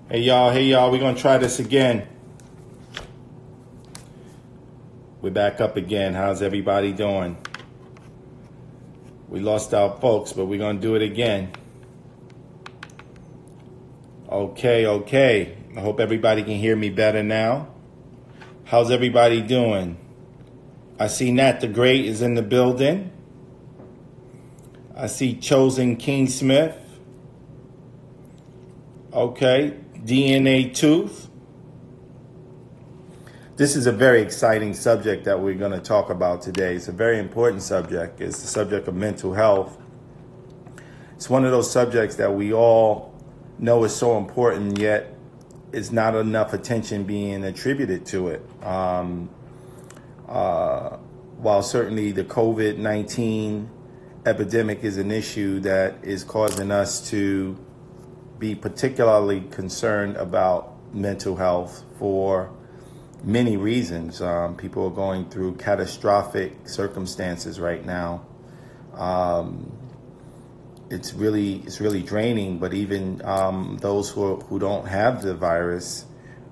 Hey y'all, we're gonna try this again. We're back up again. How's everybody doing? We lost our folks, but we're gonna do it again. Okay. I hope everybody can hear me better now. How's everybody doing? I see Nat the Great is in the building. I see Chosen King Smith. Okay, DNA Tooth. This is a very exciting subject that we're going to talk about today. It's a very important subject. It's the subject of mental health. It's one of those subjects that we all know is so important, yet is not enough attention being attributed to it. While certainly the COVID-19 epidemic is an issue that is causing us to be particularly concerned about mental health for many reasons. People are going through catastrophic circumstances right now. It's really draining, but even those who don't have the virus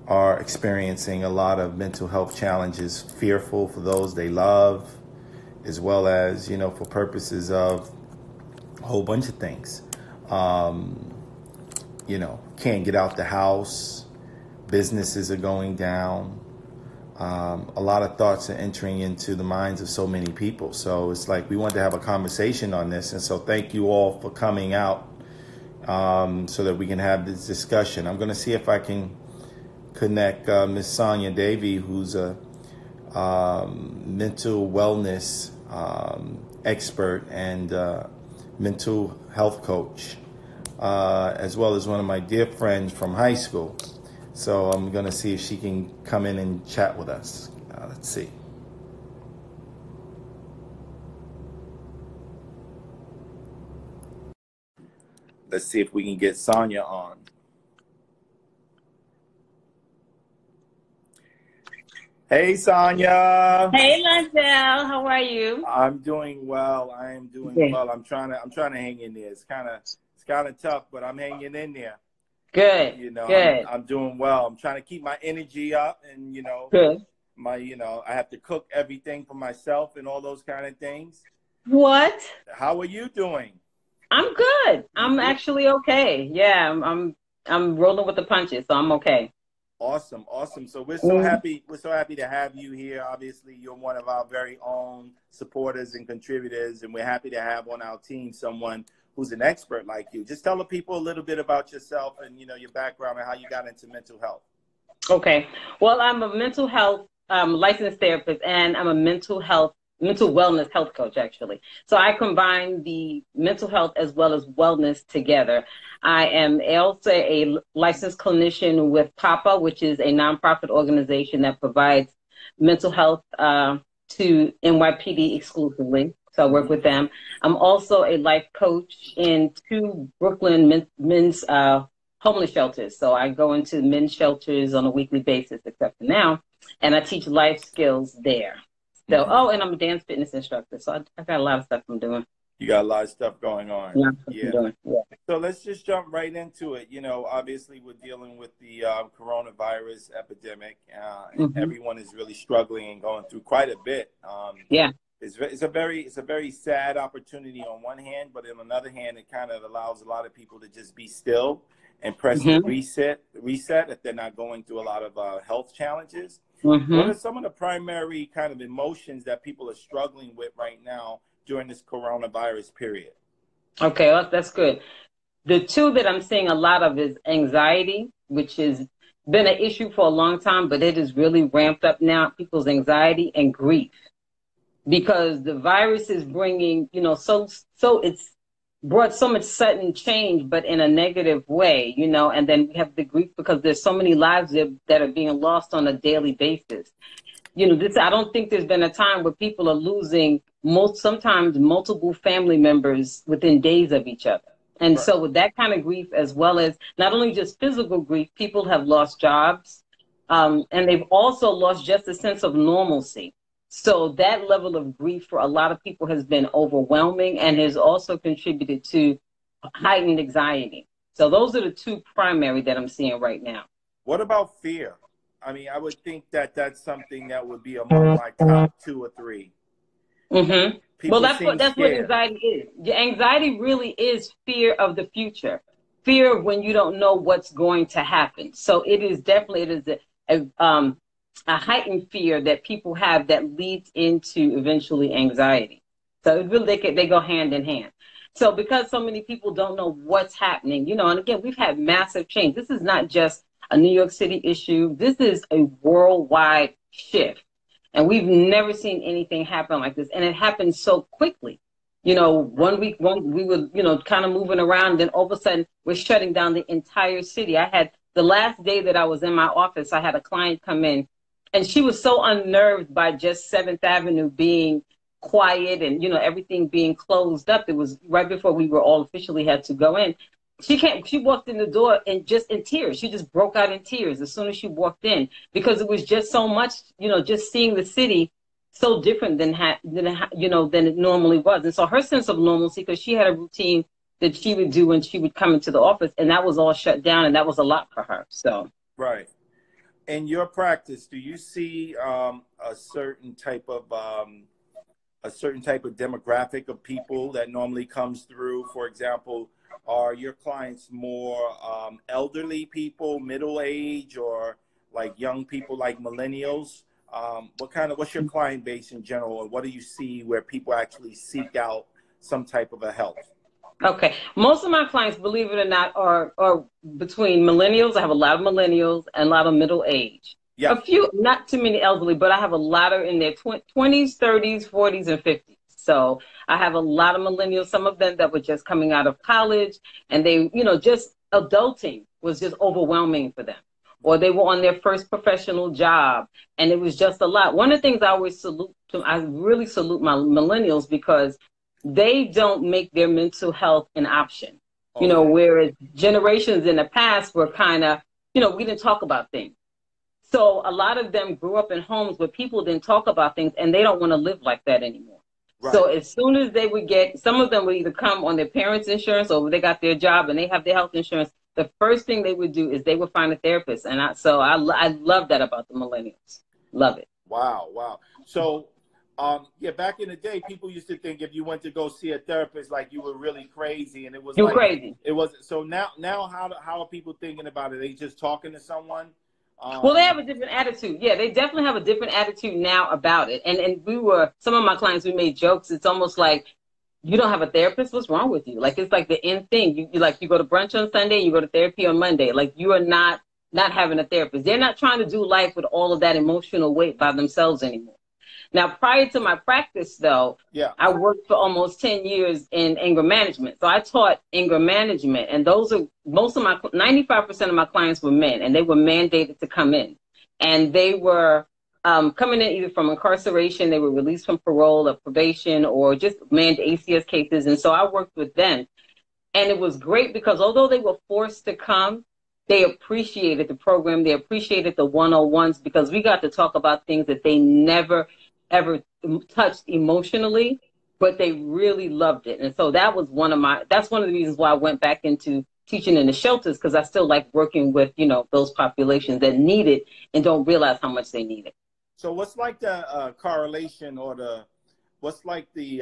are experiencing a lot of mental health challenges, fearful for those they love, as well as, for purposes of a whole bunch of things. Can't get out the house, businesses are going down. A lot of thoughts are entering into the minds of so many people. So it's like we want to have a conversation on this. And so thank you all for coming out so that we can have this discussion. I'm going to see if I can connect Miss Sonya Davie, who's a mental wellness expert and mental health coach, as well as one of my dear friends from high school. So I'm going to see if she can come in and chat with us. Let's see. Let's see if we can get Sonya on. Hey, Sonya. Hey, Lundell. How are you? I'm doing well. I am doing well. I'm trying to hang in there. It's kind of tough, but I'm hanging in there. Good. Good. I'm doing well. I'm trying to keep my energy up, and good. I have to cook everything for myself and all those kind of things. What? How are you doing? I'm good. I'm actually okay. Yeah, I'm rolling with the punches, so I'm okay. Awesome. So we're so happy. We're so happy to have you here. Obviously, you're one of our very own supporters and contributors, and we're happy to have on our team someone who's an expert like you. Just tell the people a little bit about yourself and your background and how you got into mental health. Okay. Well, I'm a mental health licensed therapist, and I'm a mental wellness health coach, actually. So I combine the mental health as well as wellness together. I am also a licensed clinician with PAPA, which is a nonprofit organization that provides mental health to NYPD exclusively. So I work with them. I'm also a life coach in 2 Brooklyn men's homeless shelters. So I go into men's shelters on a weekly basis, except for now, and I teach life skills there. So, and I'm a dance fitness instructor. So I got a lot of stuff I'm doing. You got a lot of stuff going on. Yeah. So let's just jump right into it. Obviously we're dealing with the coronavirus epidemic. And everyone is really struggling and going through quite a bit. It's a very sad opportunity on one hand, but on another hand, it kind of allows a lot of people to just be still and press the reset if they're not going through a lot of health challenges. What are some of the primary kind of emotions that people are struggling with right now during this coronavirus period? Okay, well, that's good. The 2 that I'm seeing a lot of is anxiety, which has been an issue for a long time, but it is really ramped up now, people's anxiety, and grief. Because the virus is bringing, so it's brought so much sudden change, but in a negative way, and then we have the grief because there's so many lives that are being lost on a daily basis. I don't think there's been a time where people are losing sometimes multiple family members within days of each other. And so with that kind of grief, as well as not only just physical grief, people have lost jobs, and they've also lost just a sense of normalcy. So that level of grief for a lot of people has been overwhelming and has also contributed to heightened anxiety. So those are the two primary that I'm seeing right now. What about fear? I mean, I would think that that's something that would be among my top 2 or 3. Mm-hmm. Well, that's what scared. anxiety is. Your anxiety really is fear of the future, fear when you don't know what's going to happen. So it is definitely a heightened fear that people have that leads into eventually anxiety. So it really they go hand in hand. So because so many people don't know what's happening, you know, and again, we've had massive change. This is not just a New York City issue. This is a worldwide shift. And we've never seen anything happen like this. And it happened so quickly. You know, 1 week, we were, you know, kind of moving around. And then all of a sudden, we're shutting down the entire city. I had the last day that I was in my office, I had a client come in. And she was so unnerved by just 7th Avenue being quiet and, you know, everything being closed up. It was right before we were all officially had to go in. She walked in the door and just in tears. She just broke out in tears as soon as she walked in, because it was just so much, you know, just seeing the city so different than it normally was. And so her sense of normalcy, because she had a routine that she would do when she would come into the office, and that was all shut down, and that was a lot for her. So right. In your practice, do you see a certain type of demographic of people that normally comes through? For example, are your clients more elderly people, middle age, or like young people like millennials? What's your client base in general, and what do you see where people actually seek out some type of a help? Okay. Most of my clients, believe it or not, are between millennials. I have a lot of millennials and a lot of middle age. Yeah. A few, not too many elderly, but I have a lot of in their 20s, 30s, 40s, and 50s. So I have a lot of millennials, some of them that were just coming out of college, and they, you know, just adulting was just overwhelming for them. Or they were on their first professional job, and it was just a lot. One of the things I really salute my millennials, because they don't make their mental health an option. You know, whereas generations in the past were kind of, you know, we didn't talk about things. So a lot of them grew up in homes where people didn't talk about things, and they don't want to live like that anymore. Right. So as soon as they would get, some of them would either come on their parents' insurance, or they got their job and they have their health insurance, the first thing they would do is they would find a therapist. And I love that about the millennials. Love it. Wow. So, back in the day, people used to think if you went to go see a therapist, like you were really crazy, and it was crazy. It wasn't. So now how are people thinking about it? Are they just talking to someone? Well, they have a different attitude. Yeah, they definitely have a different attitude now about it. And some of my clients, we made jokes. It's almost like, you don't have a therapist? What's wrong with you? Like, it's like the end thing. You go to brunch on Sunday, you go to therapy on Monday. Like, you are not having a therapist. They're not trying to do life with all of that emotional weight by themselves anymore. Now, prior to my practice, though, I worked for almost 10 years in anger management. So I taught anger management, and 95% of my clients were men, and they were mandated to come in. And they were coming in either from incarceration, they were released from parole or probation, or just manned ACS cases. And so I worked with them. And it was great because although they were forced to come, they appreciated the program. They appreciated the one-on-ones, because we got to talk about things that they never ever touched emotionally, but they really loved it. And so that's one of the reasons why I went back into teaching in the shelters, because I still like working with, you know, those populations that need it and don't realize how much they need it. So what's like the correlation, or what's like the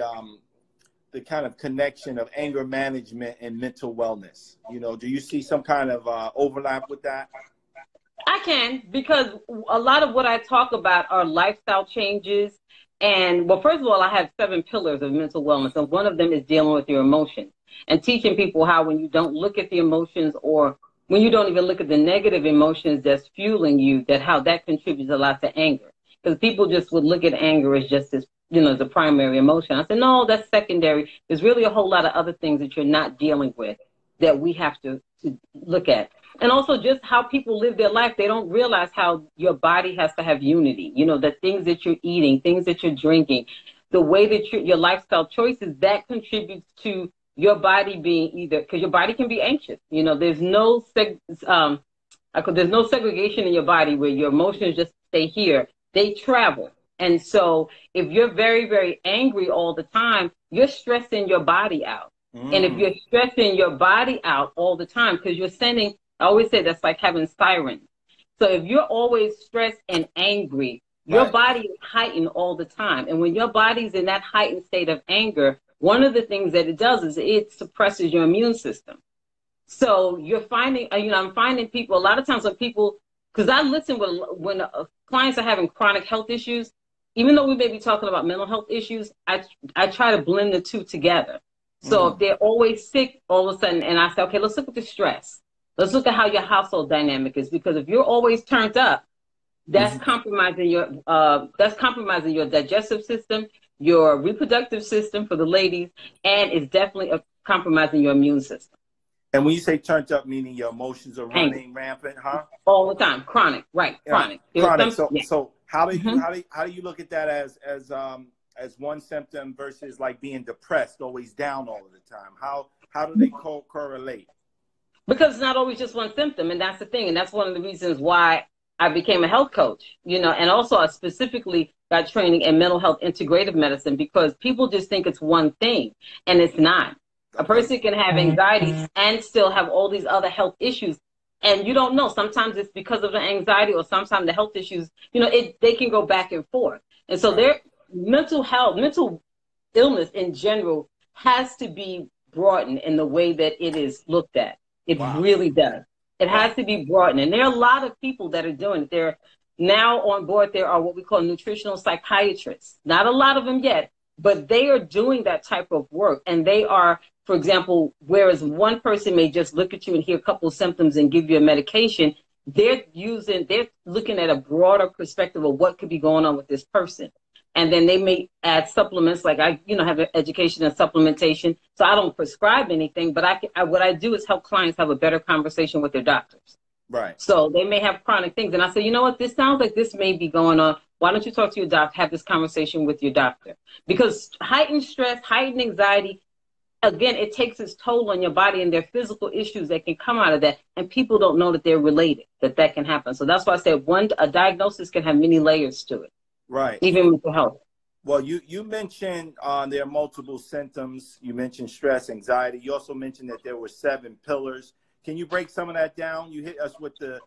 kind of connection of anger management and mental wellness? You know, do you see some kind of overlap with that? I can, because a lot of what I talk about are lifestyle changes. And, well, first of all, I have 7 pillars of mental wellness, and one of them is dealing with your emotions and teaching people how, when you don't look at the emotions, or when you don't even look at the negative emotions that's fueling you, how that contributes a lot to anger. Because people just would look at anger as just this, you know, the primary emotion. I said, no, that's secondary. There's really a whole lot of other things that you're not dealing with that we have to look at. And also just how people live their life. They don't realize how your body has to have unity. You know, the things that you're eating, things that you're drinking, the way that your lifestyle choices, that contributes to your body being either, because your body can be anxious. You know, there's no segregation in your body where your emotions just stay here. They travel. And so if you're very, very angry all the time, you're stressing your body out. And if you're stressing your body out all the time, because you're sending, I always say that's like having sirens. So if you're always stressed and angry, your body is heightened all the time. And when your body's in that heightened state of anger, one of the things that it does is it suppresses your immune system. So you're finding, I'm finding people, a lot of times when people, because I listen when clients are having chronic health issues, even though we may be talking about mental health issues, I try to blend the two together. So if they're always sick all of a sudden, and I say, okay, let's look at the stress. Let's look at how your household dynamic is, because if you're always turned up, that's compromising your digestive system, your reproductive system for the ladies, and it's definitely compromising your immune system. And when you say turned up, meaning your emotions are running rampant, huh? All the time, chronic, right? Chronic. Chronic. So how do you look at that as one symptom versus like being depressed, always down all of the time? How do they correlate? Because it's not always just one symptom, and that's the thing, and that's one of the reasons why I became a health coach, and also I specifically got training in mental health integrative medicine, because people just think it's one thing, and it's not. A person can have anxiety and still have all these other health issues, and you don't know. Sometimes it's because of the anxiety, or sometimes the health issues, they can go back and forth. And so their mental illness in general has to be broadened in the way that it is looked at. It really does. It has to be broadened. And there are a lot of people that are doing it. They're now on board. There are what we call nutritional psychiatrists. Not a lot of them yet, but they are doing that type of work. And they are, for example, whereas one person may just look at you and hear a couple of symptoms and give you a medication, they're looking at a broader perspective of what could be going on with this person. And then they may add supplements, like I, have an education in supplementation. So I don't prescribe anything, but what I do is help clients have a better conversation with their doctors. Right. So they may have chronic things. And I say, you know what, this sounds like this may be going on. Why don't you talk to your doctor, have this conversation with your doctor? Because heightened stress, heightened anxiety, again, it takes its toll on your body, and there are physical issues that can come out of that. And people don't know that they're related, that can happen. So that's why I said a diagnosis can have many layers to it. Right. Even mental health. Well, you mentioned there are multiple symptoms. You mentioned stress, anxiety. You also mentioned that there were 7 pillars. Can you break some of that down? You hit us with the,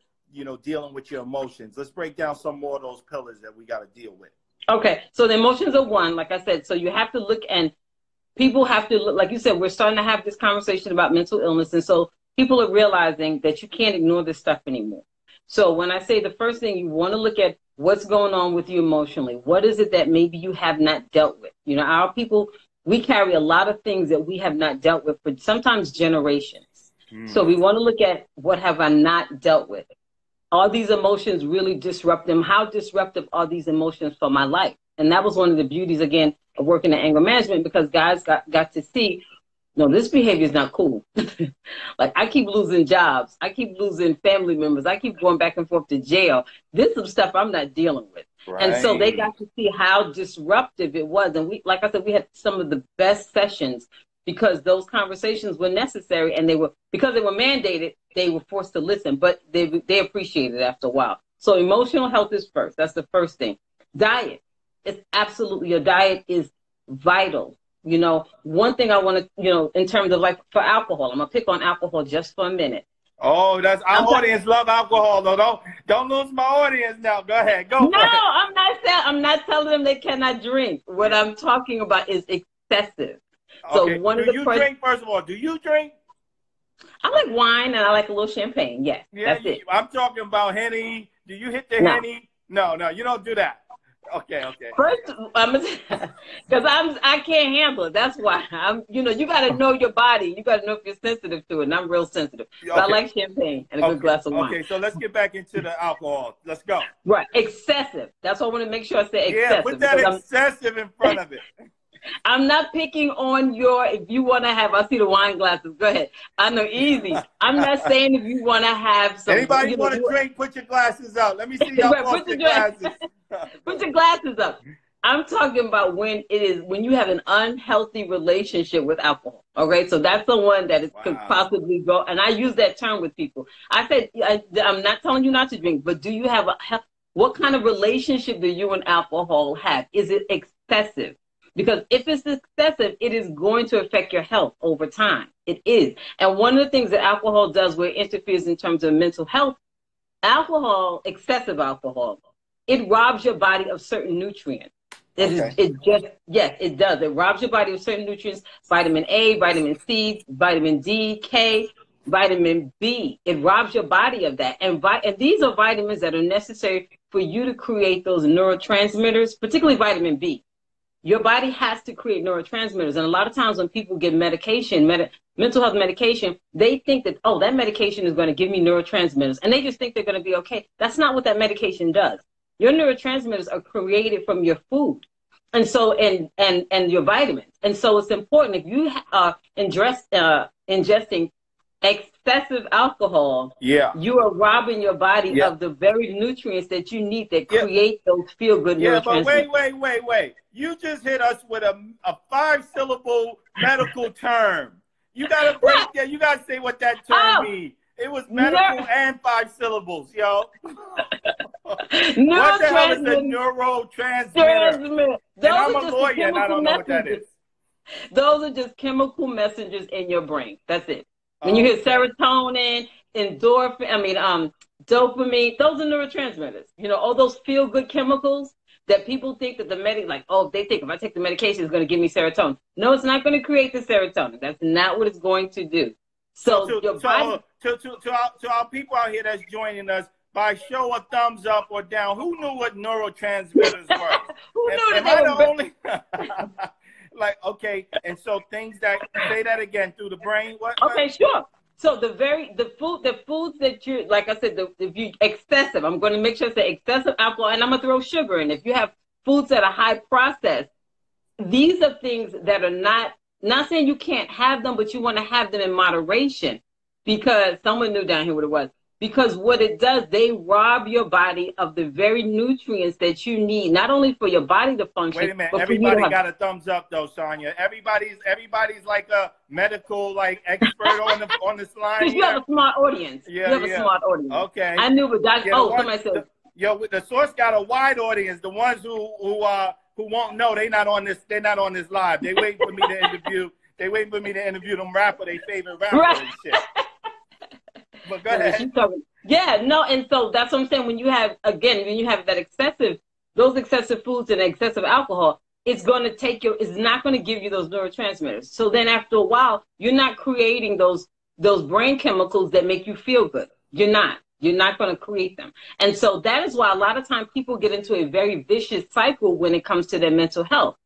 dealing with your emotions. Let's break down some more of those pillars that we got to deal with. Okay. So the emotions are one, like I said. So you have to look, and people have to look, like you said, we're starting to have this conversation about mental illness. And so people are realizing that you can't ignore this stuff anymore. So when I say the first thing, you want to look at what's going on with you emotionally. What is it that maybe you have not dealt with? Our people, we carry a lot of things that we have not dealt with for sometimes generations. So we want to look at, what have I not dealt with? Are these emotions really disruptive? How disruptive are these emotions for my life? And that was one of the beauties, again, of working in anger management, because guys got to see, no, this behavior is not cool. Like, I keep losing jobs. I keep losing family members. I keep going back and forth to jail. This is some stuff I'm not dealing with. Right. And so they got to see how disruptive it was. And we, like I said, we had some of the best sessions, because those conversations were necessary, and because they were mandated, they were forced to listen, but they appreciated it after a while. So emotional health is first. That's the first thing. Diet. It's absolutely, your diet is vital. One thing I want to, in terms of, like, for alcohol, I'm going to pick on alcohol just for a minute. Oh, that's our audience love alcohol, though. Don't lose my audience now. Go ahead. Go. No, I'm not telling them they cannot drink. What I'm talking about is excessive. So okay. Do you drink, first of all? Do you drink? I like wine, and I like a little champagne. Yes, that's it. I'm talking about Henny. Do you hit the Henny? No, you don't do that. Okay. First, because I can't handle it. That's why you got to know your body. You got to know if you're sensitive to it. And I'm real sensitive. Okay. So I like champagne and a good glass of wine. Okay, so let's get back into the alcohol. Let's go. Right, excessive. That's why I want to make sure I say excessive. Yeah, put that excessive in front of it. I'm not picking on if you want to have, I see the wine glasses. Go ahead. I know, easy. I'm not saying if you want to have some. Anybody want to drink, put your glasses out. Let me see y'all put your glasses. Put your glasses up. I'm talking about when you have an unhealthy relationship with alcohol. Okay, so that's the one that could possibly go. And I use that term with people. I said, I'm not telling you not to drink, but do you have what kind of relationship do you and alcohol have? Is it excessive? Because if it's excessive, it is going to affect your health over time. It is. And one of the things that alcohol does where it interferes in terms of mental health, alcohol, excessive alcohol, it robs your body of certain nutrients. Yes, it does. It robs your body of certain nutrients, vitamin A, vitamin C, vitamin D, K, vitamin B. It robs your body of that. And these are vitamins that are necessary for you to create those neurotransmitters, particularly vitamin B. Your body has to create neurotransmitters. And a lot of times when people get medication, mental health medication, they think that, oh, that medication is going to give me neurotransmitters. And they just think they're going to be okay. That's not what that medication does. Your neurotransmitters are created from your food. And so, and your vitamins. And so it's important if you are ingesting excessive alcohol, you are robbing your body of the very nutrients that you need that create those feel-good neurotransmitters. But wait. You just hit us with a 5-syllable medical term. You got to break that. You got to say what that term means. It was medical and 5 syllables, yo. What the hell is a neurotransmitter? And I'm a lawyer and I don't know what that is. Those are just chemical messengers in your brain. That's it. When you hear serotonin, endorphin, dopamine, those are neurotransmitters. You know, all those feel-good chemicals that people think that they think if I take the medication, it's going to give me serotonin. No, it's not going to create the serotonin. That's not what it's going to do. So to our people out here that's joining us, by show of thumbs up or down, who knew what neurotransmitters were? Who knew that okay, and so things that, say that again, through the brain, what? Okay, sure. So the foods that you, like I said, if you excessive, I'm going to make sure it's excessive alcohol, and I'm going to throw sugar in. If you have foods that are high processed, these are things that are not saying you can't have them, but you want to have them in moderation, because someone knew down here what it was. Because what it does, they rob your body of the very nutrients that you need, not only for your body to function. Wait a minute, everybody got a thumbs up though, Sonya. Everybody's like a medical expert on the slide. Because you have a smart audience. Yeah, you have a smart audience. Okay. I knew, but somebody said. The source got a wide audience. The ones who won't know, they're not on this live. They wait for me to interview. They wait for me to interview them rapper, their favorite rapper and shit. But go ahead. And so that's what I'm saying. When you have that those excessive foods and excessive alcohol, it's not going to give you those neurotransmitters. So then after a while, you're not creating those brain chemicals that make you feel good. You're not going to create them. And so that is why a lot of times people get into a very vicious cycle when it comes to their mental health.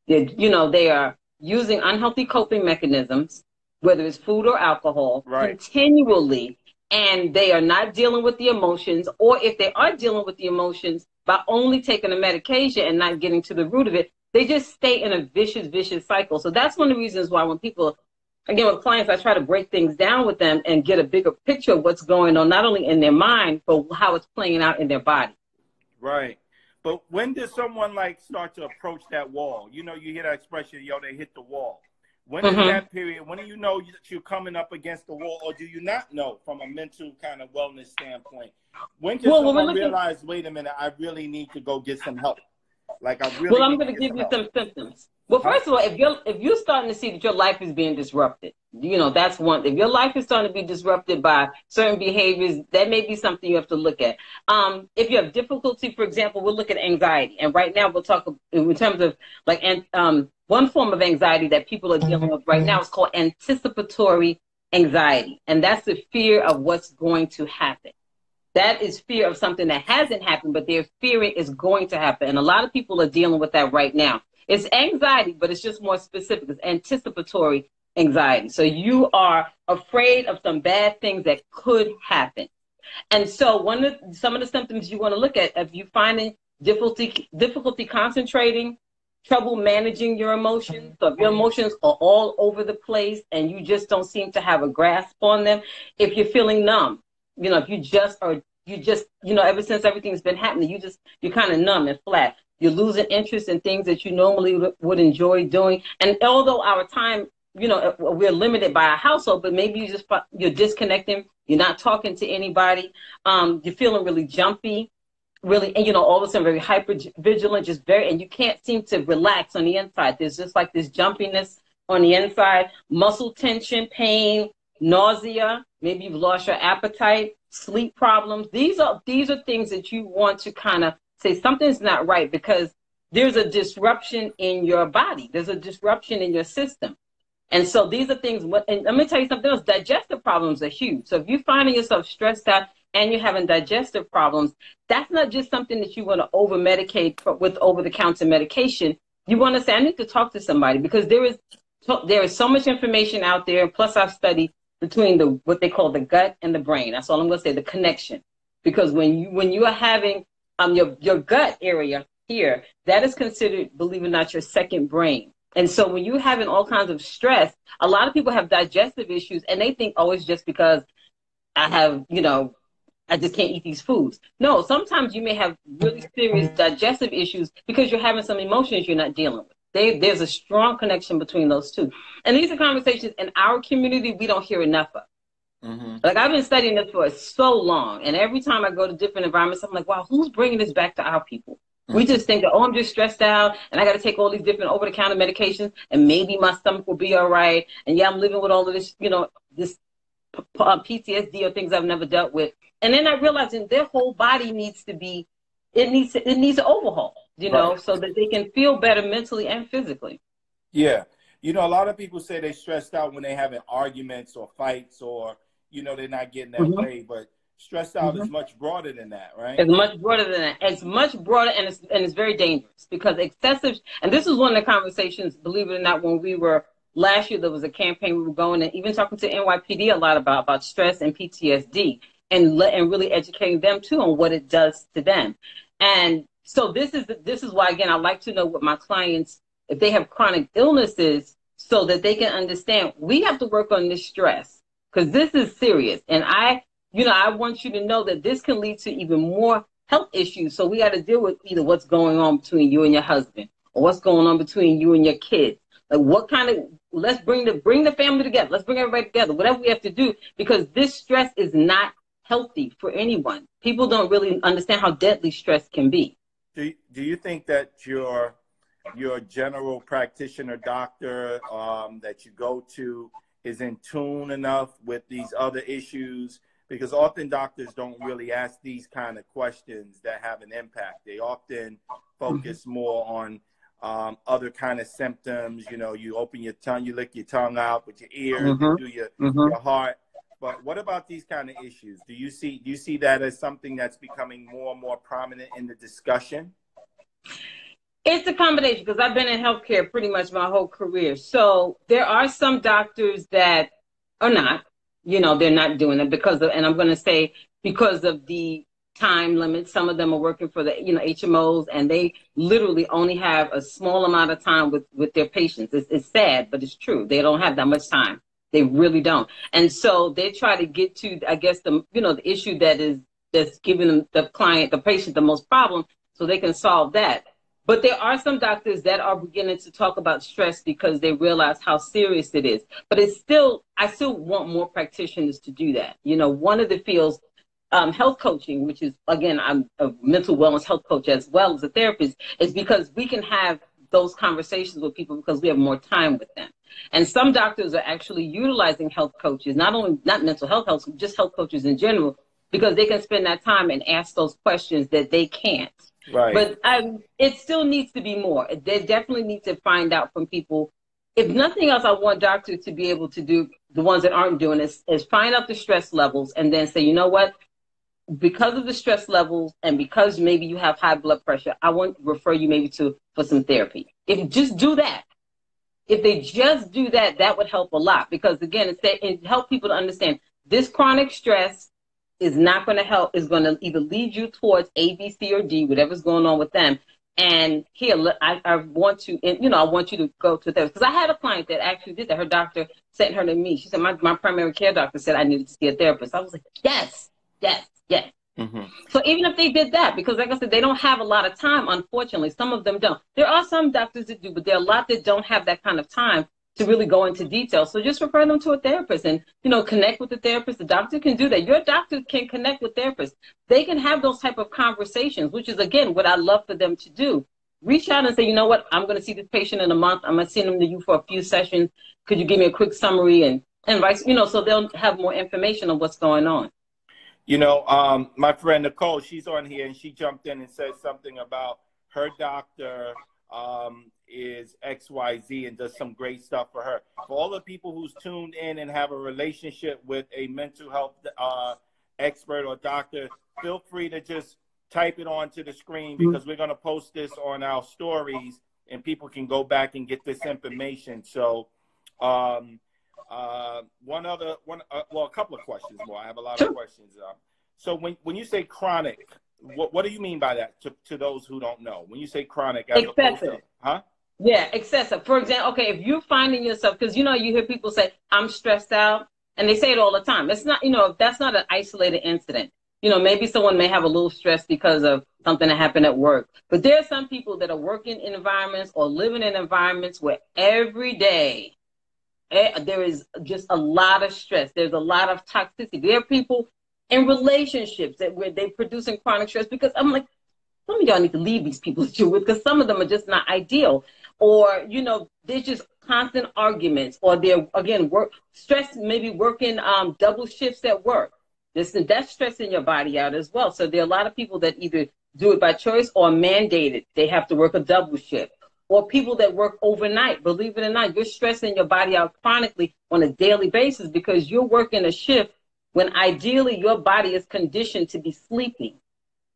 They are using unhealthy coping mechanisms, whether it's food or alcohol, continually. And they are not dealing with the emotions, or if they are dealing with the emotions by only taking a medication and not getting to the root of it, they just stay in a vicious cycle. So that's one of the reasons why when people, again, with clients, I try to break things down with them and get a bigger picture of what's going on, not only in their mind, but how it's playing out in their body. Right. But when does someone start to approach that wall? You hear that expression, they hit the wall. When is that period? When do you know that you're coming up against the wall, or do you not know from a mental kind of wellness standpoint? When can someone realize, wait a minute, I really need to go get some help? I'm going to give you some symptoms. Well, first of all, if you're starting to see that your life is being disrupted, that's one. If your life is starting to be disrupted by certain behaviors, that may be something you have to look at. If you have difficulty, for example, we'll look at anxiety. And right now we'll talk in terms of one form of anxiety that people are dealing with right now is called anticipatory anxiety. And that's the fear of what's going to happen. That is fear of something that hasn't happened, but they're fearing is going to happen. And a lot of people are dealing with that right now. It's anxiety, but it's just more specific. It's anticipatory anxiety. So you are afraid of some bad things that could happen. And so some of the symptoms you want to look at, if you're finding difficulty concentrating, trouble managing your emotions. So if your emotions are all over the place and you just don't seem to have a grasp on them, if you're feeling numb, if ever since everything's been happening, you're kind of numb and flat. You're losing interest in things that you normally would enjoy doing. And although our time, we're limited by our household, but maybe you're disconnecting. You're not talking to anybody. You're feeling really jumpy. really, and, you know, all of a sudden very hyper vigilant, just very, and you can't seem to relax on the inside. There's just like this jumpiness on the inside, muscle tension, pain, nausea, maybe you've lost your appetite, sleep problems. These are things that you want to kind of say something's not right, because there's a disruption in your body. There's a disruption in your system. And so these are things, and let me tell you something else, digestive problems are huge. So if you're finding yourself stressed out and you're having digestive problems, that's not just something that you want to over-medicate with over-the-counter medication. You want to say, I need to talk to somebody, because there is so much information out there. Plus I've studied between what they call the gut and the brain. That's all I'm going to say, the connection. Because when you are having your gut area here, that is considered, believe it or not, your second brain. And so when you're having all kinds of stress, a lot of people have digestive issues, and they think, oh, it's just because I have, you know, I just can't eat these foods. No, sometimes you may have really serious digestive issues because you're having some emotions you're not dealing with. There's a strong connection between those two. And these are conversations in our community we don't hear enough of. Mm-hmm. Like, I've been studying this for so long, and every time I go to different environments, I'm like, wow, who's bringing this back to our people? We just think that, oh, I'm just stressed out, and I got to take all these different over-the-counter medications, and maybe my stomach will be all right. And yeah, I'm living with all of this, you know, this PTSD or things I've never dealt with. And then I realized that their whole body needs to be, it needs an overhaul, you know, right, so that they can feel better mentally and physically. Yeah. You know, a lot of people say they're stressed out when they're having arguments or fights, or, you know, they're not getting their way, but stressed out is much broader than that, right? It's much broader than that. It's much broader, and it's very dangerous, because excessive, and this was one of the conversations, believe it or not, when we were, last year there was a campaign we were going, and even talking to NYPD a lot about stress and PTSD, and really educating them too on what it does to them. And so this is why, again, I like to know what my clients, if they have chronic illnesses, so that they can understand we have to work on this stress, because this is serious. And I want you to know that this can lead to even more health issues. So we got to deal with either what's going on between you and your husband, or what's going on between you and your kids. Like, what kind of, let's bring the family together. Let's bring everybody together, whatever we have to do, because this stress is not healthy for anyone. People don't really understand how deadly stress can be. Do you think that your general practitioner doctor that you go to is in tune enough with these other issues? Because often doctors don't really ask these kind of questions that have an impact. They often focus more on other kind of symptoms. You know, you open your tongue, you lick your tongue out with your ears, you do your heart. But what about these kind of issues? Do you see that as something that's becoming more and more prominent in the discussion? It's a combination, because I've been in healthcare pretty much my whole career. So there are some doctors that are not. You know, they're not doing it because of, and I'm going to say because of the time limit. Some of them are working for the, HMOs, and they literally only have a small amount of time with their patients. It's sad, but it's true. They don't have that much time. They really don't. And so they try to get to, I guess, the issue that's giving the patient the most problem, so they can solve that. But there are some doctors that are beginning to talk about stress because they realize how serious it is. But I still want more practitioners to do that. You know, one of the fields, health coaching, which is, again, I'm a mental wellness health coach as well as a therapist, is because we can have those conversations with people because we have more time with them. And some doctors are actually utilizing health coaches, not mental health, just health coaches in general, because they can spend that time and ask those questions that they can't. Right. But it still needs to be more. They definitely need to find out from people. If nothing else, I want doctors to be able to do, the ones that aren't doing this, is find out the stress levels and then say, you know what, because of the stress levels and because maybe you have high blood pressure, I want to refer you maybe for some therapy. If just do that. If they just do that, that would help a lot. Because again, it helps people to understand this chronic stress is not going to help, is going to either lead you towards A, B, C, or D, whatever's going on with them. And here, I want you, I want you to go to therapist. Because I had a client that actually did that. Her doctor sent her to me. She said, my primary care doctor said I needed to see a therapist. I was like, yes. Mm-hmm. So even if they did that, because like I said, they don't have a lot of time, unfortunately. Some of them don't. There are some doctors that do, but there are a lot that don't have that kind of time. to really go into detail. So just refer them to a therapist and, you know, connect with the therapist. The doctor can do that. Your doctor can connect with therapists. They can have those type of conversations, which is, again, what I love for them to do. Reach out and say, you know what, I'm going to see this patient in a month. I'm going to send them to you for a few sessions. Could you give me a quick summary and vice, you know, so they'll have more information on what's going on. You know, my friend Nicole, she's on here and she jumped in and said something about her doctor is XYZ and does some great stuff for her. For all the people who's tuned in and have a relationship with a mental health expert or doctor, feel free to just type it onto the screen, because we're going to post this on our stories and people can go back and get this information. So well, a couple of questions more. I have a lot of questions. So when you say chronic, what do you mean by that to those who don't know? When you say chronic, as excessive. Yeah, excessive. For example, okay, if you're finding yourself, because, you know, you hear people say, I'm stressed out, and they say it all the time. It's not, you know, that's not an isolated incident. You know, maybe someone may have a little stress because of something that happened at work. But there are some people that are working in environments or living in environments where every day there is just a lot of stress. There's a lot of toxicity. There are people in relationships where they're producing chronic stress, because I'm like, some of y'all need to leave these people that you're with, because some of them are just not ideal. Or, you know, there's just constant arguments, or they're, again, stress, maybe working double shifts at work. That's stressing your body out as well. So there are a lot of people that either do it by choice or mandated. They have to work a double shift. Or people that work overnight. Believe it or not, you're stressing your body out chronically on a daily basis because you're working a shift when ideally your body is conditioned to be sleeping.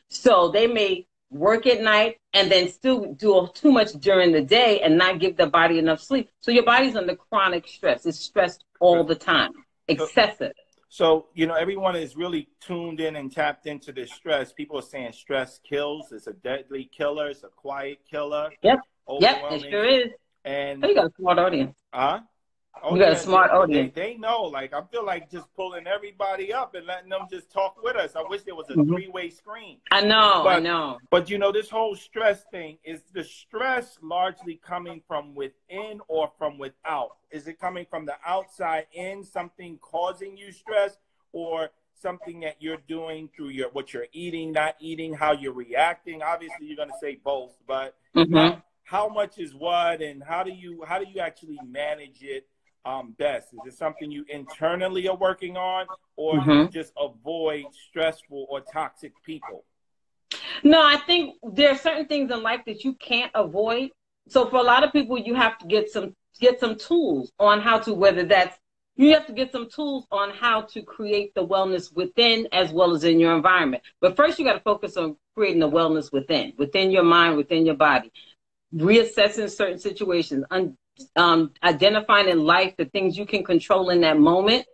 So they may work at night and then still do too much during the day and not give the body enough sleep. So your body's under chronic stress. It's stressed all the time, excessive. So, you know, everyone is really tuned in and tapped into this stress. People are saying stress kills. It's a deadly killer. It's a quiet killer. Yep. Yep, it sure is. And you got a smart audience. Huh? Oh, you got a smart audience. They know. Like, I feel like just pulling everybody up and letting them just talk with us. I wish there was a three-way screen. I know. But, you know, this whole stress thing, is the stress largely coming from within or from without? Is it coming from the outside in, something causing you stress, or something that you're doing through what you're eating, not eating, how you're reacting? Obviously, you're going to say both, but how much is what, and how do you actually manage it best? Is it something you internally are working on, or you just avoid stressful or toxic people? No, I think there are certain things in life that you can't avoid. So for a lot of people, you have to get some tools on how to, you have to get some tools on how to create the wellness within as well as in your environment. But first, you got to focus on creating the wellness within your mind, within your body, reassessing certain situations, identifying in life the things you can control in that moment,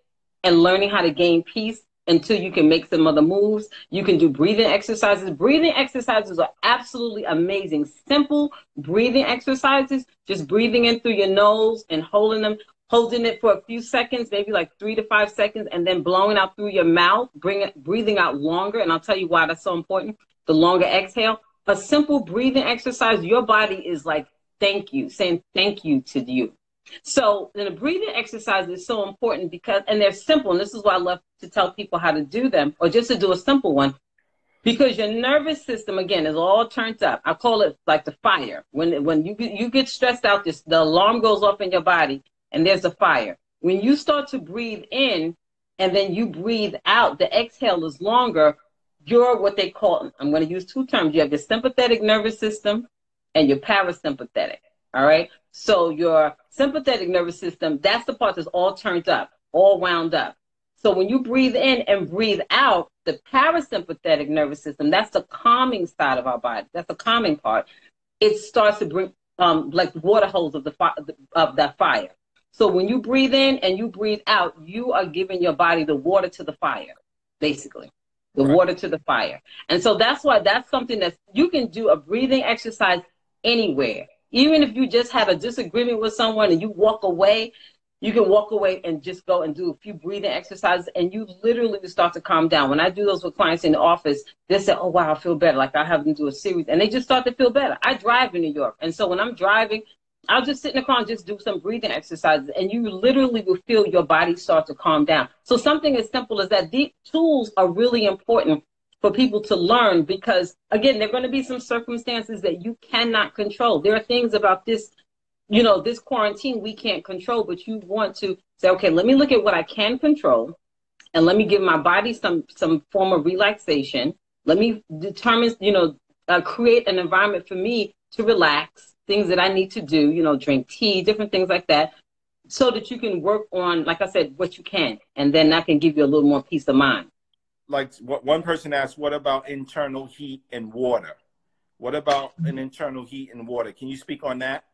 and learning how to gain peace until you can make some other moves. You can do breathing exercises. Breathing exercises are absolutely amazing. Simple breathing exercises, just breathing in through your nose and holding it for a few seconds, maybe like 3 to 5 seconds, and then blowing out through your mouth, breathing out longer. And I'll tell you why that's so important. The longer exhale. A simple breathing exercise, your body is like, thank you, saying thank you to you. So then a breathing exercise is so important and they're simple. And this is why I love to tell people how to do them, or just to do a simple one, because your nervous system, again, is all turned up. I call it like the fire. When you get stressed out, the alarm goes off in your body and there's a fire. When you start to breathe in and then you breathe out, the exhale is longer. You're what they call, I'm going to use two terms. You have your sympathetic nervous system and your parasympathetic. All right. So your sympathetic nervous system, that's the part that's all turned up, all wound up. So when you breathe in and breathe out, the parasympathetic nervous system, that's the calming side of our body. That's the calming part. It starts to bring like water hose of that fire. So when you breathe in and you breathe out, you are giving your body the water to the fire, basically. The water to the fire. And so that's why that's something that you can do a breathing exercise anywhere. Even if you just had a disagreement with someone and you walk away, you can walk away and just go and do a few breathing exercises, and you literally start to calm down. When I do those with clients in the office, they say, oh, wow, I feel better. Like I have them do a series, and they just start to feel better. I drive in New York. And so when I'm driving, I'll just sit in the car and just do some breathing exercises, and you literally will feel your body start to calm down. So something as simple as that. These tools are really important for people to learn because, again, there are going to be some circumstances that you cannot control. There are things about this, this quarantine we can't control, but you want to say, okay, let me look at what I can control, and let me give my body some form of relaxation. Let me determine, create an environment for me to relax, things that I need to do, drink tea, different things like that, so that you can work on, like I said, what you can. And then that can give you a little more peace of mind. Like what one person asked, what about internal heat and water? What about an internal heat and water? Can you speak on that?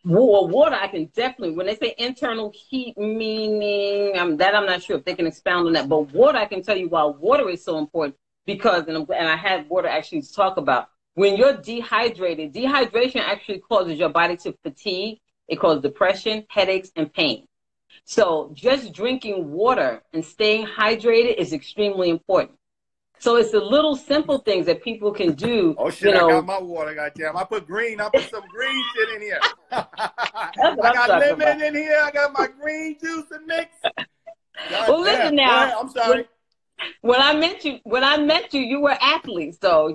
Well, water, I can definitely, when they say internal heat, meaning, I'm not sure if they can expound on that. But water, I can tell you why water is so important because, and I had water actually to talk about, when you're dehydrated, dehydration actually causes your body to fatigue. It causes depression, headaches, and pain. So just drinking water and staying hydrated is extremely important. So it's the little simple things that people can do. Oh shit! I got my water. Goddamn! I put some green shit in here. I got lemon in here. I got my green juice and mix. Well, listen now. I'm sorry. When I met you, you were athletes. So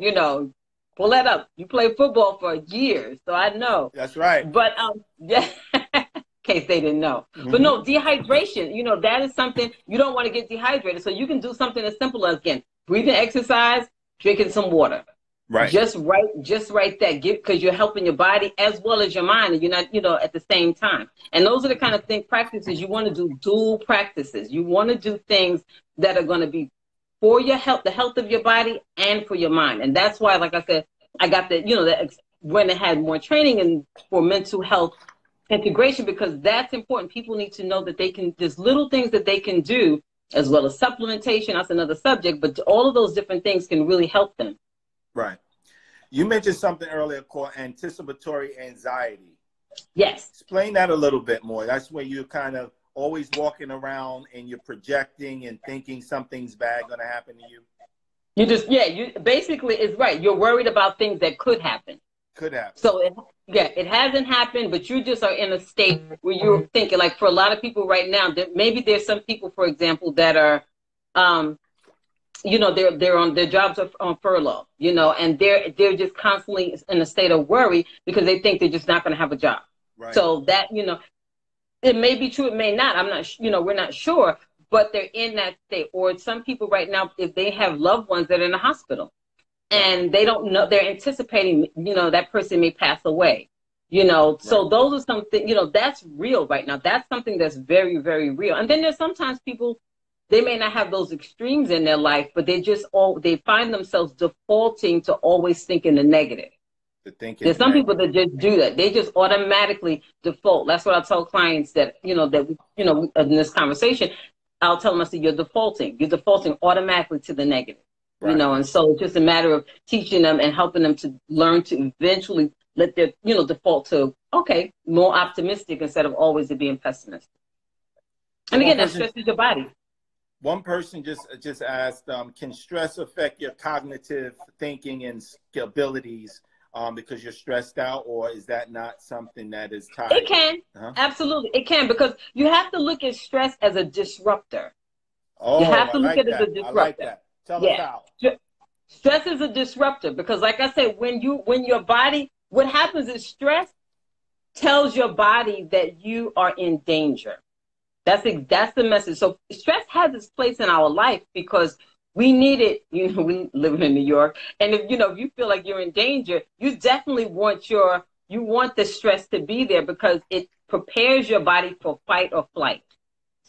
pull that up. You played football for years, so I know. That's right. But yeah. In case they didn't know. Mm-hmm. But no, dehydration, that is something you don't want to get dehydrated. So you can do something as simple as, again, breathing exercise, drinking some water. Right. Just right there, because you're helping your body as well as your mind, and you're not, at the same time. And those are the kind of practices you want to do, dual practices. You want to do things that are going to be for your health, the health of your body, and for your mind. And that's why, like I said, I got when I had more training for mental health integration, because that's important. People need to know that there's little things that they can do, as well as supplementation. That's another subject, but all of those different things can really help them. Right. You mentioned something earlier called anticipatory anxiety. Yes. Explain that a little bit more. That's where you're kind of always walking around and you're projecting and thinking something's bad going to happen to you. You basically is right. You're worried about things that could happen. Could happen. So it hasn't happened, but you just are in a state where you're thinking, like, for a lot of people right now, that maybe there's some people, for example, that are, they're on their jobs are on furlough, and they're just constantly in a state of worry because they think they're just not going to have a job. Right. So that, it may be true, it may not. I'm not, we're not sure, but they're in that state. Or some people right now, if they have loved ones that are in the hospital, and they don't know, they're anticipating, that person may pass away, so those are something, that's real right now. That's something that's very, very real. And then there's sometimes people, they may not have those extremes in their life, but they find themselves defaulting to always thinking the negative. There's some people that just do that. They just automatically default. That's what I tell clients that, in this conversation, I'll tell them, I say, you're defaulting automatically to the negative. Right. And so it's just a matter of teaching them and helping them to learn to eventually let their, default to, okay, more optimistic instead of always being pessimistic. And again, that stresses your body. One person just asked, can stress affect your cognitive thinking and abilities because you're stressed out, or is that not something that is tied? It can. Absolutely. It can, because you have to look at stress as a disruptor. Oh, you have to look at it as a disruptor. I like that. Tell us how. Stress is a disruptor because, like I said, when your body, what happens is stress tells your body that you are in danger. That's the message. So stress has its place in our life because we need it. We live in New York, and if you feel like you're in danger, you definitely want the stress to be there because it prepares your body for fight or flight.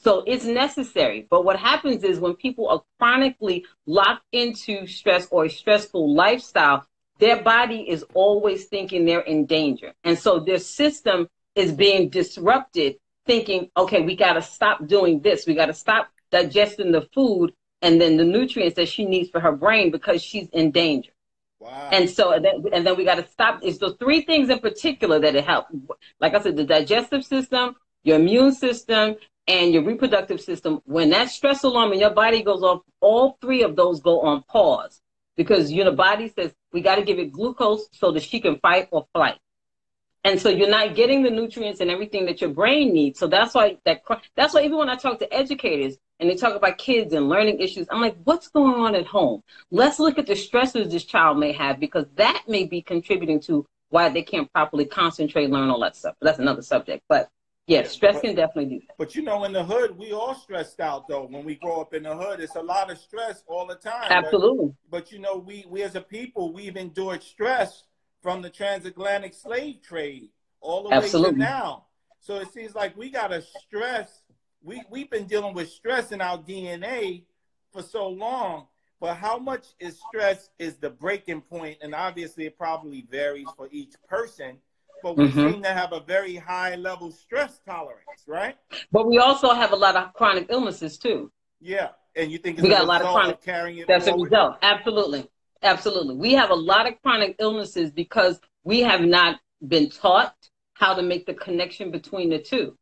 So it's necessary. But what happens is when people are chronically locked into stress or a stressful lifestyle, their body is always thinking they're in danger. And so their system is being disrupted, thinking, okay, we got to stop doing this. We got to stop digesting the food and then the nutrients that she needs for her brain because she's in danger. Wow. And so, and then we got to stop. It's the three things in particular that it helps. Like I said, the digestive system, your immune system, and your reproductive system. When that stress alarm in your body goes off, all three of those go on pause because your body says we got to give it glucose so that she can fight or flight. And so you're not getting the nutrients and everything that your brain needs. So that's why even when I talk to educators and they talk about kids and learning issues, I'm like, what's going on at home? Let's look at the stressors this child may have, because that may be contributing to why they can't properly concentrate, learn, all that stuff. But that's another subject. But yeah, stress can definitely do that. But you know, in the hood, we all stressed out though. When we grow up in the hood, it's a lot of stress all the time. Absolutely. But you know, we as a people, we've endured stress from the transatlantic slave trade all the way to now. So it seems like we got to stress. We've been dealing with stress in our DNA for so long. But how much is stress is the breaking point? And obviously it probably varies for each person. But we seem to have a very high level stress tolerance, right? But we also have a lot of chronic illnesses too. Yeah. And you think it's we got a lot of chronic carrying it That's forward? a result. Absolutely. Absolutely. We have a lot of chronic illnesses because we have not been taught how to make the connection between the two.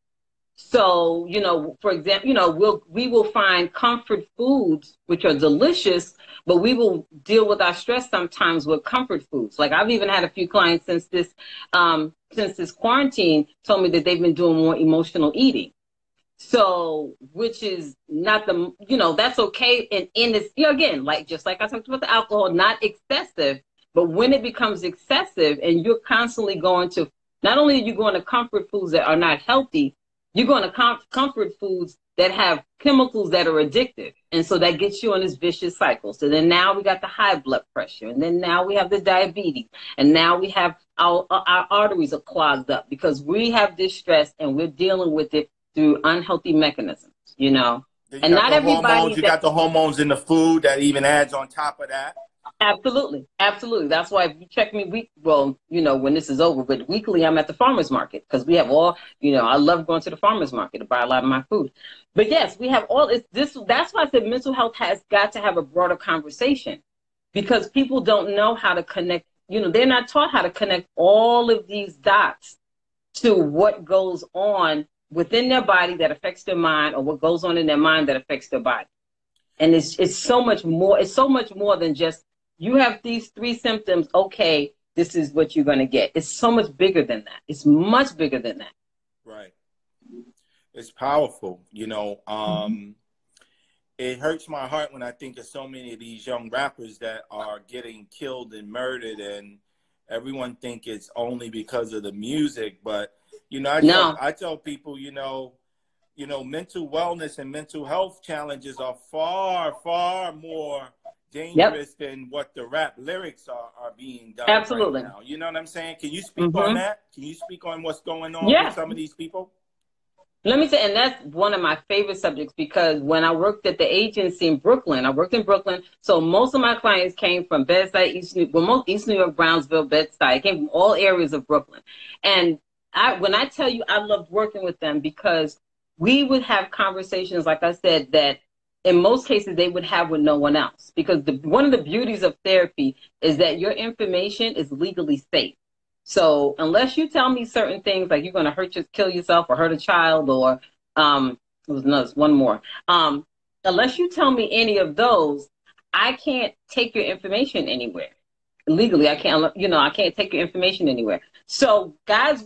So, you know, for example, you know, we will find comfort foods, which are delicious, but we will deal with our stress sometimes with comfort foods. Like I've even had a few clients since this quarantine told me that they've been doing more emotional eating. So, which is not the, you know, that's okay. And in this, you know, again, like, just like I talked about the alcohol, not excessive, but when it becomes excessive and you're constantly going to, not only are you going to comfort foods that are not healthy, you're going to comfort foods that have chemicals that are addictive. And so that gets you on this vicious cycle. So then now we got the high blood pressure. And then now we have the diabetes. And now we have our arteries are clogged up because we have this stress and we're dealing with it through unhealthy mechanisms, you know. And not everybody. You got the hormones in the food that even adds on top of that. Absolutely. Absolutely. That's why if you check me well, you know, when this is over, but weekly I'm at the farmer's market because we have all, you know, I love going to the farmer's market to buy a lot of my food. But yes, we have all this. That's why I said mental health has got to have a broader conversation because people don't know how to connect. You know, they're not taught how to connect all of these dots to what goes on within their body that affects their mind or what goes on in their mind that affects their body. And it's so much more. It's so much more than just, you have these 3 symptoms, okay, this is what you're going to get. It's so much bigger than that. It's much bigger than that. Right. It's powerful. You know, it hurts my heart when I think of so many of these young rappers that are getting killed and murdered, and everyone think it's only because of the music. But, you know, I tell people, you know, mental wellness and mental health challenges are far, far more dangerous than what the rap lyrics are being done right now. You know what I'm saying? Can you speak on that? Can you speak on what's going on with some of these people? Let me say, and that's one of my favorite subjects because when I worked at the agency in Brooklyn, I worked in Brooklyn, so most of my clients came from Bedside, East New York, Brownsville, Bedside, came from all areas of Brooklyn. And when I tell you I loved working with them because we would have conversations, like I said, that in most cases they would have with no one else. Because one of the beauties of therapy is that your information is legally safe. So unless you tell me certain things, like you're going to kill yourself or hurt a child, or one more. Unless you tell me any of those, I can't take your information anywhere. Legally, I can't. I can't take your information anywhere. So guys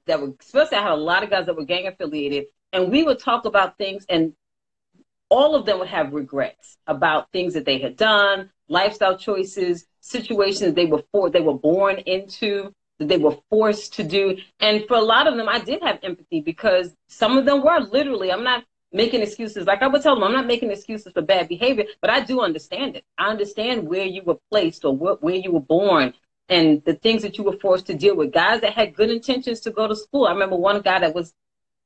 especially I had a lot of guys that were gang affiliated, and we would talk about things, and all of them would have regrets about things that they had done, lifestyle choices, situations they were born into, that they were forced to do. And for a lot of them, I did have empathy because some of them were literally, I'm not making excuses. Like I would tell them, I'm not making excuses for bad behavior, but I do understand it. I understand where you were placed or where you were born and the things that you were forced to deal with. Guys that had good intentions to go to school. I remember one guy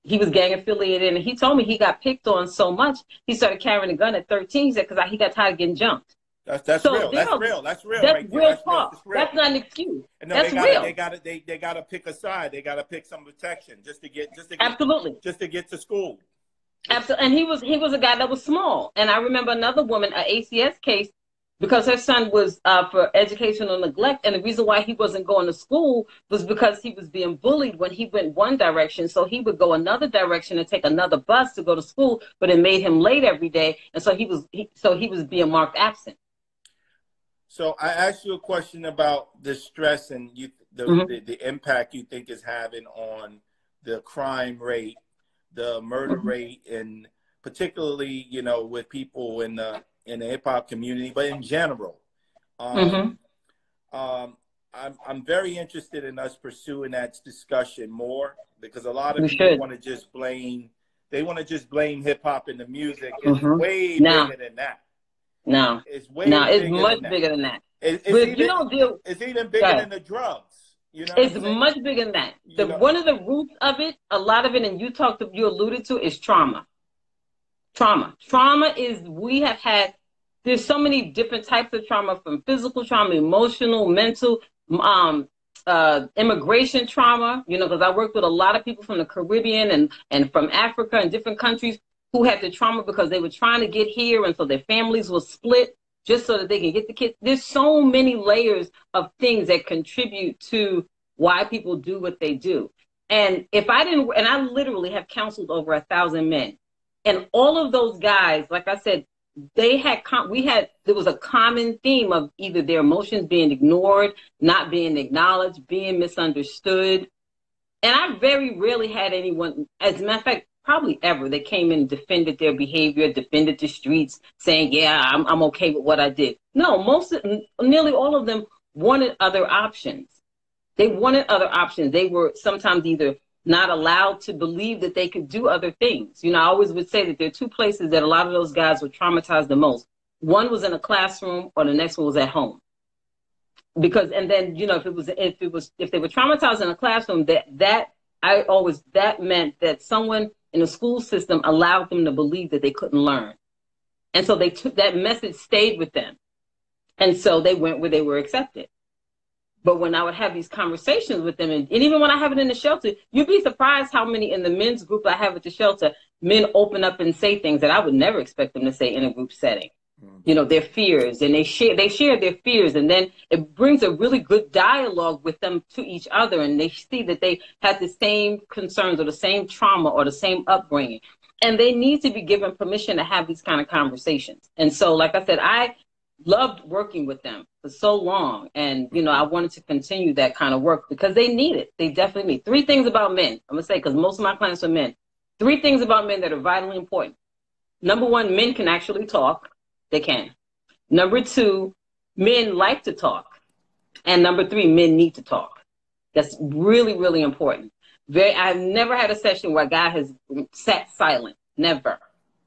he was gang affiliated, and he told me he got picked on so much, he started carrying a gun at 13. He said, because he got tired of getting jumped. That's real. That's real. That's right real there. talk. That's not an excuse. No, that's real. They gotta pick a side. They gotta pick some protection just to get Absolutely. Just to get to school. Absolutely. And he was a guy that was small. And I remember another woman, an ACS case, because her son was for educational neglect. And the reason why he wasn't going to school was because he was being bullied when he went one direction. So he would go another direction and take another bus to go to school, but it made him late every day. And so he was being marked absent. So I asked you a question about the stress and the impact you think is having on the crime rate, the murder rate, and particularly, with people in the hip hop community, but in general. I'm very interested in us pursuing that discussion more, because a lot of people want to just blame hip hop and the music. It's way bigger than that. No, it's way it's much bigger than that. It's even bigger than the drugs. It's much bigger than that. One of the roots of it, a lot of it, and you alluded to, is trauma. Trauma is, there's so many different types of trauma, from physical trauma, emotional, mental, immigration trauma, because I worked with a lot of people from the Caribbean and from Africa and different countries who had the trauma because they were trying to get here, and so their families were split just so that they can get the kids. There's so many layers of things that contribute to why people do what they do. And I literally have counseled over 1,000 men. And all of those guys, like I said, there was a common theme of either their emotions being ignored, not being acknowledged, being misunderstood. And I very rarely had anyone, as a matter of fact, probably ever, that came in and defended their behavior, defended the streets, saying, yeah, I'm okay with what I did. No, nearly all of them wanted other options. They wanted other options. They were sometimes either not allowed to believe that they could do other things. I always would say that there are two places that a lot of those guys were traumatized the most. One was in a classroom, or the next one was at home. Because, and then, if they were traumatized in a classroom, that meant that someone in the school system allowed them to believe that they couldn't learn. And so that message stayed with them. And so they went where they were accepted. But when I would have these conversations with them, and even when I have it in the shelter, you'd be surprised how many in the men's group I have at the shelter, men open up and say things that I would never expect them to say in a group setting. Their fears, and they share their fears, and then it brings a really good dialogue with them to each other, and they see that they have the same concerns or the same trauma or the same upbringing, and they need to be given permission to have these kind of conversations. And so, like I said, I loved working with them for so long, and I wanted to continue that kind of work because they need it. They definitely need. 3 things about men, I'm gonna say, because most of my clients are men. 3 things about men that are vitally important. Number 1, men can actually talk. They can. Number 2, men like to talk. And number 3, men need to talk. That's really, really important. I've never had a session where a guy has sat silent. Never.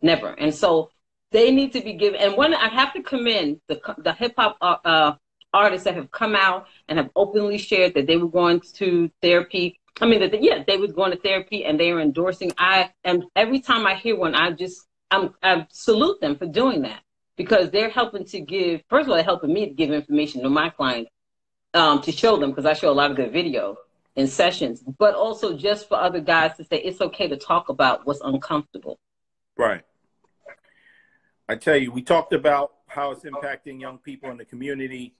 And so they need to be given. And I have to commend the hip hop artists that have come out and have openly shared that they were going to therapy. They were going to therapy and they are endorsing. Every time I hear one, I salute them for doing that. Because they're helping to give, first of all, they're helping me to give information to my clients to show them, because I show a lot of their video in sessions, but also just for other guys to say it's okay to talk about what's uncomfortable. Right. I tell you, we talked about how it's impacting young people in the community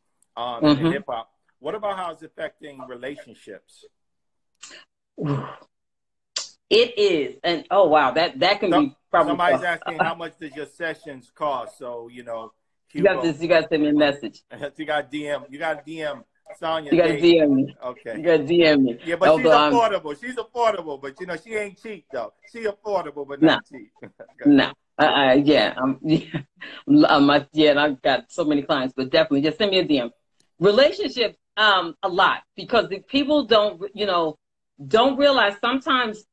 in hip hop. What about how it's affecting relationships? It is, and oh wow, that can be probably. Somebody's asking how much does your sessions cost? So you got to send me a message. You got DM Sonya. You got to DM me. Okay. You got to DM me. Yeah, but she's affordable. She's affordable, but she ain't cheap though. She affordable, but not cheap. No. And I've got so many clients, but definitely just send me a DM. Relationships, a lot, because the people don't realize sometimes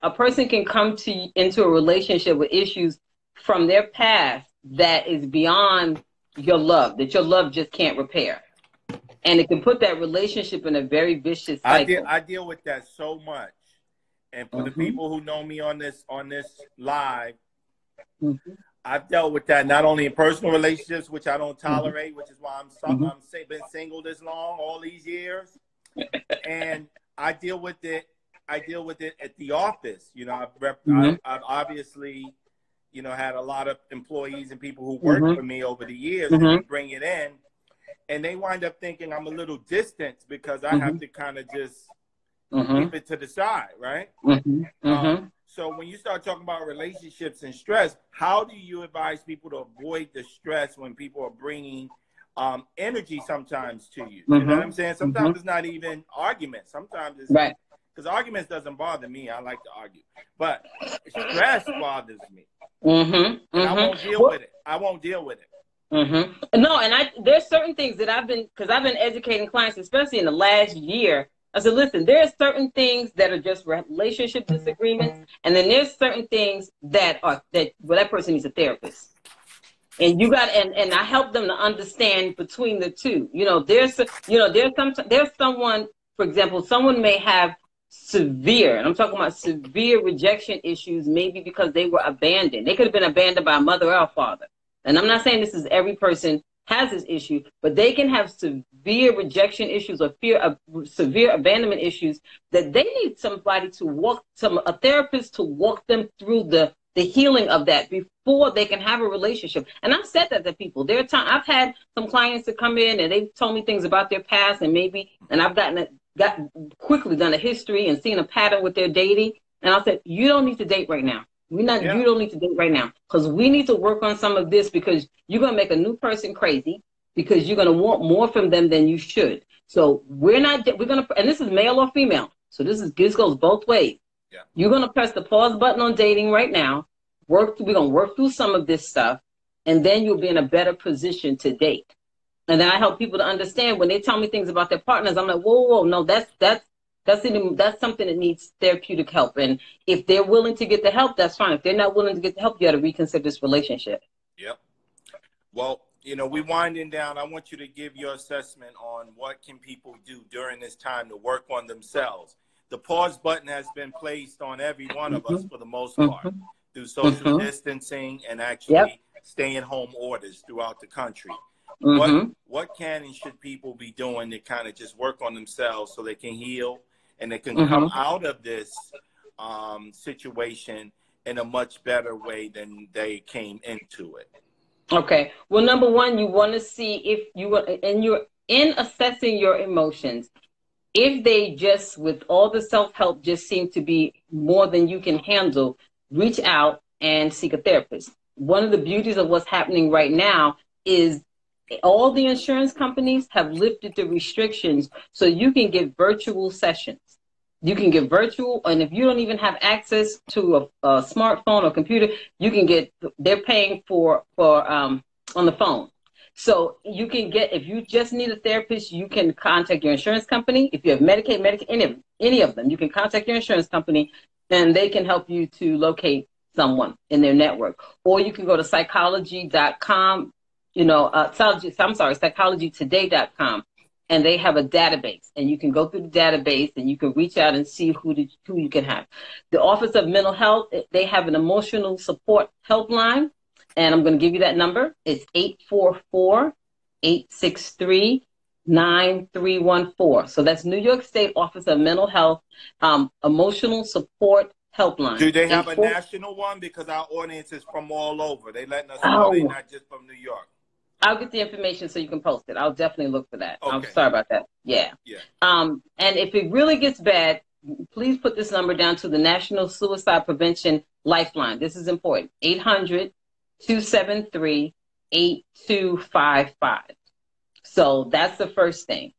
a person can come into a relationship with issues from their past that is beyond your love, that your love just can't repair. And it can put that relationship in a very vicious cycle. I deal with that so much. And for the people who know me on this live, I've dealt with that not only in personal relationships, which I don't tolerate, which is why I'm been single this long, all these years. And I deal with it at the office. I've obviously, had a lot of employees and people who work for me over the years, and they bring it in, and they wind up thinking I'm a little distant because I have to kind of just keep it to the side, right? So when you start talking about relationships and stress, how do you advise people to avoid the stress when people are bringing energy sometimes to you. You know what I'm saying? Sometimes it's not even arguments. Sometimes it's because arguments doesn't bother me. I like to argue, but stress bothers me, and I won't deal with it. I won't deal with it. No, and there's certain things that I've been educating clients, especially in the last year. I said, listen, there's certain things that are just relationship disagreements, and then there's certain things that that person needs a therapist. And you got, and I help them to understand between the two. There's someone, for example, someone may have severe, and I'm talking about severe rejection issues, maybe because they were abandoned. They could have been abandoned by a mother or a father. And I'm not saying this is every person has this issue, but they can have severe rejection issues or severe abandonment issues that they need somebody to a therapist to walk them through the healing of that before they can have a relationship. And I've said that to people. I've had some clients that come in and they've told me things about their past and I've quickly done a history and seen a pattern with their dating. And I said, you don't need to date right now. You don't need to date right now, because we need to work on some of this, because you're going to make a new person crazy, because you're going to want more from them than you should. So and this is male or female. So this goes both ways. Yeah. You're going to press the pause button on dating right now. We're going to work through some of this stuff, and then you'll be in a better position to date. And then I help people to understand when they tell me things about their partners, I'm like, whoa, no, that's something that needs therapeutic help. And if they're willing to get the help, that's fine. If they're not willing to get the help, you got to reconsider this relationship. Yep. Well, we're winding down. I want you to give your assessment on what can people do during this time to work on themselves. The pause button has been placed on every one of us for the most part through social distancing and actually stay-at-home orders throughout the country. What can and should people be doing to kind of just work on themselves so they can heal and they can come out of this situation in a much better way than they came into it? Okay. Well, number one, you want to see if you're in assessing your emotions, if they just, with all the self-help, just seem to be more than you can handle, reach out and seek a therapist. One of the beauties of what's happening right now is all the insurance companies have lifted the restrictions, so you can get virtual sessions. You can get virtual, and if you don't even have access to a smartphone or computer, they're paying for on the phone. So you can if you just need a therapist, you can contact your insurance company. If you have Medicaid, any of them, you can contact your insurance company, and they can help you to locate someone in their network. Or you can go to psychology.com, psychologytoday.com, and they have a database, and you can go through the database and you can reach out and see who you can have. The Office of Mental Health, they have an emotional support helpline, and I'm going to give you that number. It's 844-863-9314. So that's New York State Office of Mental Health emotional support helpline. Do they have a national one? Because our audience is from all over. They letting us know they're not just from New York. I'll get the information so you can post it. I'll definitely look for that. Okay. I'm sorry about that. Yeah. And if it really gets bad, please put this number down to the National Suicide Prevention Lifeline. This is important. 800-273-8255. So that's the first thing.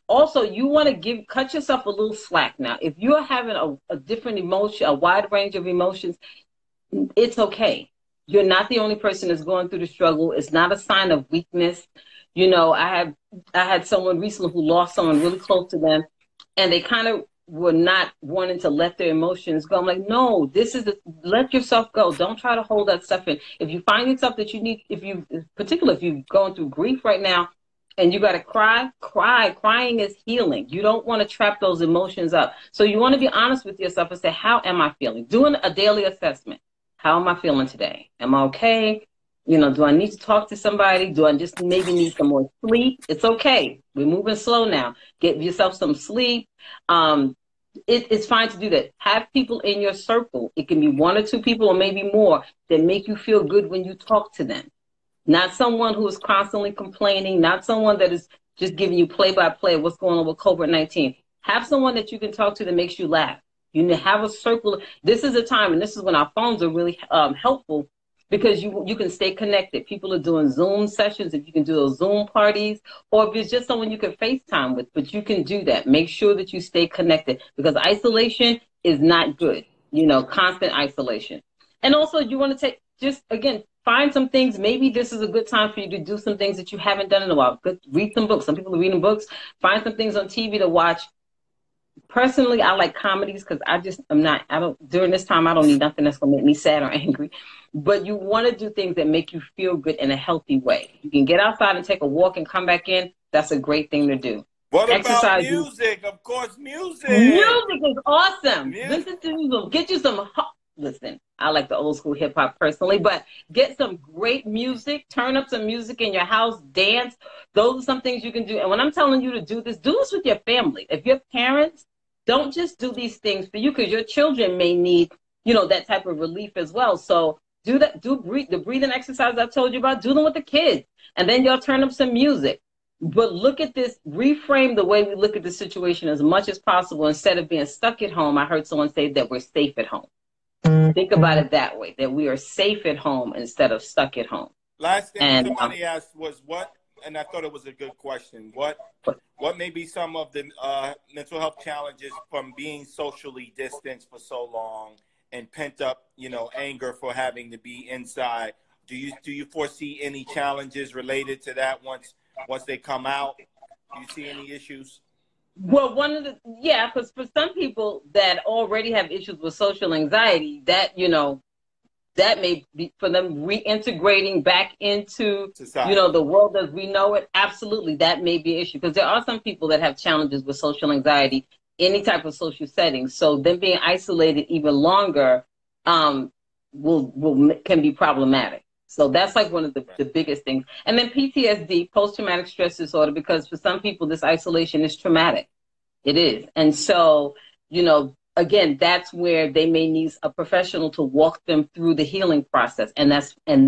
Also, you want to cut yourself a little slack now. If you're having a different emotion, a wide range of emotions, it's okay. You're not the only person that's going through the struggle. It's not a sign of weakness. I had someone recently who lost someone really close to them, and they kind of were not wanting to let their emotions go. I'm like, no, let yourself go. Don't try to hold that stuff in. If you find yourself that you need, if you're going through grief right now and you got to cry. Crying is healing. You don't want to trap those emotions up. So you want to be honest with yourself and say, how am I feeling? Doing a daily assessment. How am I feeling today? Am I okay? Do I need to talk to somebody? Do I just maybe need some more sleep? It's okay. We're moving slow now. Get yourself some sleep. It's fine to do that. Have people in your circle. It can be 1 or 2 people or maybe more that make you feel good when you talk to them. Not someone who is constantly complaining, not someone that is just giving you play-by-play of what's going on with COVID-19. Have someone that you can talk to that makes you laugh. You have a circle. This is a time, and this is when our phones are really helpful, because you can stay connected. People are doing Zoom sessions, if you can do those Zoom parties, or if it's just someone you can FaceTime with, but you can do that. Make sure that you stay connected, because isolation is not good, you know, constant isolation. And also you want to just, again, find some things. Maybe this is a good time for you to do some things that you haven't done in a while. Read some books. Some people are reading books. Find some things on TV to watch. Personally, I like comedies because during this time, I don't need nothing that's going to make me sad or angry. But you want to do things that make you feel good in a healthy way. You can get outside and take a walk and come back in. That's a great thing to do. What about music? Of course, music. Music is awesome. Music. Listen to music. Get you some, listen, I like the old school hip hop personally, but get some great music. Turn up some music in your house. Dance. Those are some things you can do. And when I'm telling you to do this with your family. If your parents, don't just do these things for you, because your children may need, you know, that type of relief as well. So do that. The breathing exercise I told you about. Do them with the kids, and then y'all turn up some music. But look at this. Reframe the way we look at the situation as much as possible. Instead of being stuck at home, I heard someone say that we're safe at home. Think about it that way, that we are safe at home instead of stuck at home. Last thing somebody asked was what, and I thought it was a good question. What may be some of the mental health challenges from being socially distanced for so long and pent up, you know, anger for having to be inside? Do you foresee any challenges related to that once they come out? Do you see any issues? Well, because for some people that already have issues with social anxiety, that, you know, that may be for them reintegrating back into society, you know, the world as we know it. Absolutely, that may be an issue, because there are some people that have challenges with social anxiety, any type of social setting. So them being isolated even longer can be problematic. So that's like one of the biggest things. And then PTSD, post-traumatic stress disorder, because for some people this isolation is traumatic. It is. And so, you know, again, that's where they may need a professional to walk them through the healing process. And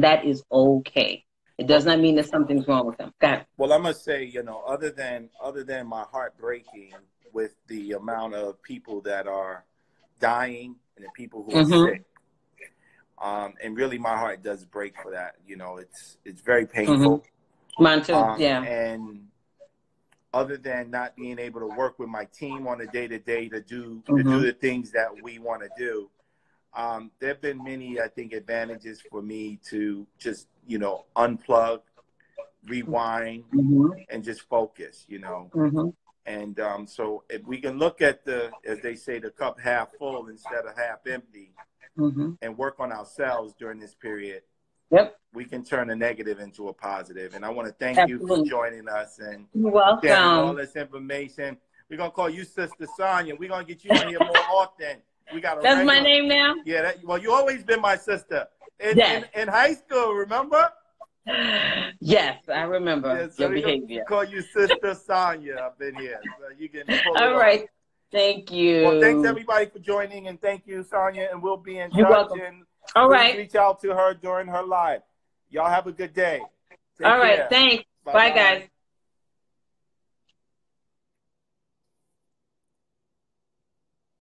that is okay. It does not mean that something's wrong with them. Go ahead. Well, I must say, you know, other than my heart breaking with the amount of people that are dying and the people who are sick, and really my heart does break for that. You know, it's very painful. Mine too, yeah. And other than not being able to work with my team on a day-to-day to do the things that we want to do, there have been many, I think, advantages for me to just, you know, unplug, rewind, and just focus, you know. And so if we can look at as they say, the cup half full instead of half empty, and work on ourselves during this period, we can turn a negative into a positive. And I want to thank you for joining us and sharing all this information. We're going to call you Sister Sonya. We're going to get you in here more often. That's my name now? Yeah, well, you always been my sister. In high school, remember? Yes, I remember your behavior. Call you Sister Sonya up in here. So you can all right. Thank you. Well, thanks everybody for joining, and thank you, Sonya, and we'll be in touch. You're welcome. And all right. Reach out to her during her live. Y'all have a good day. Take care. Thanks. Bye, guys.